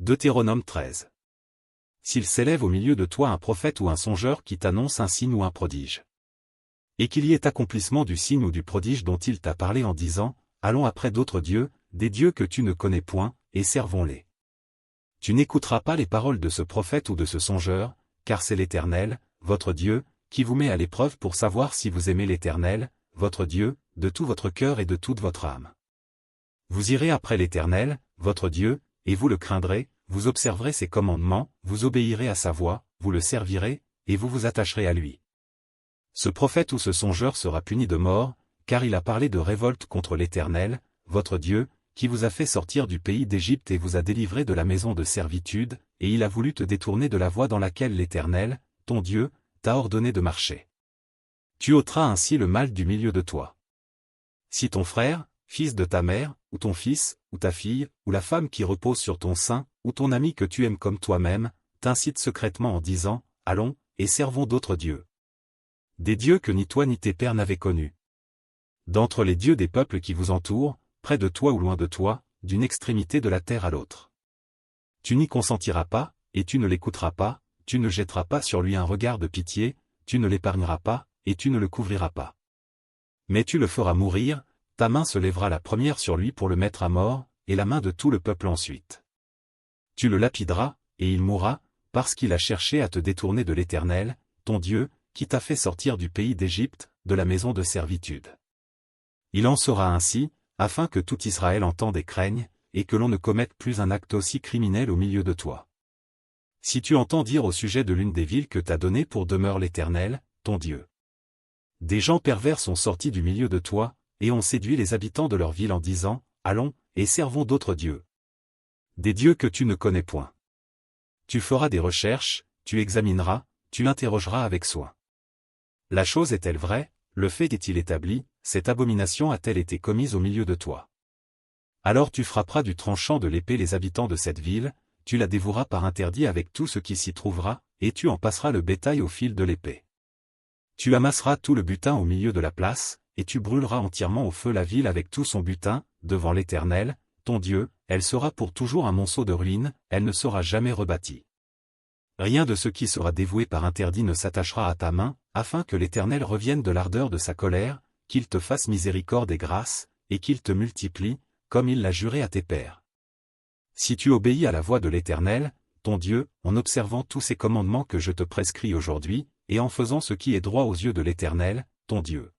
Deutéronome 13. S'il s'élève au milieu de toi un prophète ou un songeur qui t'annonce un signe ou un prodige, et qu'il y ait accomplissement du signe ou du prodige dont il t'a parlé en disant, allons après d'autres dieux, des dieux que tu ne connais point, et servons-les. Tu n'écouteras pas les paroles de ce prophète ou de ce songeur, car c'est l'Éternel, votre Dieu, qui vous met à l'épreuve pour savoir si vous aimez l'Éternel, votre Dieu, de tout votre cœur et de toute votre âme. Vous irez après l'Éternel, votre Dieu, et vous le craindrez, vous observerez ses commandements, vous obéirez à sa voix, vous le servirez, et vous vous attacherez à lui. Ce prophète ou ce songeur sera puni de mort, car il a parlé de révolte contre l'Éternel, votre Dieu, qui vous a fait sortir du pays d'Égypte et vous a délivré de la maison de servitude, et il a voulu te détourner de la voie dans laquelle l'Éternel, ton Dieu, t'a ordonné de marcher. Tu ôteras ainsi le mal du milieu de toi. Si ton frère, fils de ta mère, ou ton fils, ou ta fille, ou la femme qui repose sur ton sein, ou ton ami que tu aimes comme toi-même, t'incite secrètement en disant, allons, et servons d'autres dieux. Des dieux que ni toi ni tes pères n'avaient connus. D'entre les dieux des peuples qui vous entourent, près de toi ou loin de toi, d'une extrémité de la terre à l'autre. Tu n'y consentiras pas, et tu ne l'écouteras pas, tu ne jetteras pas sur lui un regard de pitié, tu ne l'épargneras pas, et tu ne le couvriras pas. Mais tu le feras mourir, ta main se lèvera la première sur lui pour le mettre à mort, et la main de tout le peuple ensuite. Tu le lapideras, et il mourra, parce qu'il a cherché à te détourner de l'Éternel, ton Dieu, qui t'a fait sortir du pays d'Égypte, de la maison de servitude. Il en sera ainsi, afin que tout Israël entende et craigne, et que l'on ne commette plus un acte aussi criminel au milieu de toi. Si tu entends dire au sujet de l'une des villes que t'a données pour demeure l'Éternel, ton Dieu. Des gens pervers sont sortis du milieu de toi, et ont séduit les habitants de leur ville en disant, allons, et servons d'autres dieux. Des dieux que tu ne connais point. Tu feras des recherches, tu examineras, tu l'interrogeras avec soin. La chose est-elle vraie, le fait est-il établi, cette abomination a-t-elle été commise au milieu de toi? Alors tu frapperas du tranchant de l'épée les habitants de cette ville, tu la dévoueras par interdit avec tout ce qui s'y trouvera, et tu en passeras le bétail au fil de l'épée. Tu amasseras tout le butin au milieu de la place, et tu brûleras entièrement au feu la ville avec tout son butin, devant l'Éternel, ton Dieu, elle sera pour toujours un monceau de ruines, elle ne sera jamais rebâtie. Rien de ce qui sera dévoué par interdit ne s'attachera à ta main, afin que l'Éternel revienne de l'ardeur de sa colère, qu'il te fasse miséricorde et grâce, et qu'il te multiplie, comme il l'a juré à tes pères. Si tu obéis à la voix de l'Éternel, ton Dieu, en observant tous ces commandements que je te prescris aujourd'hui, et en faisant ce qui est droit aux yeux de l'Éternel, ton Dieu.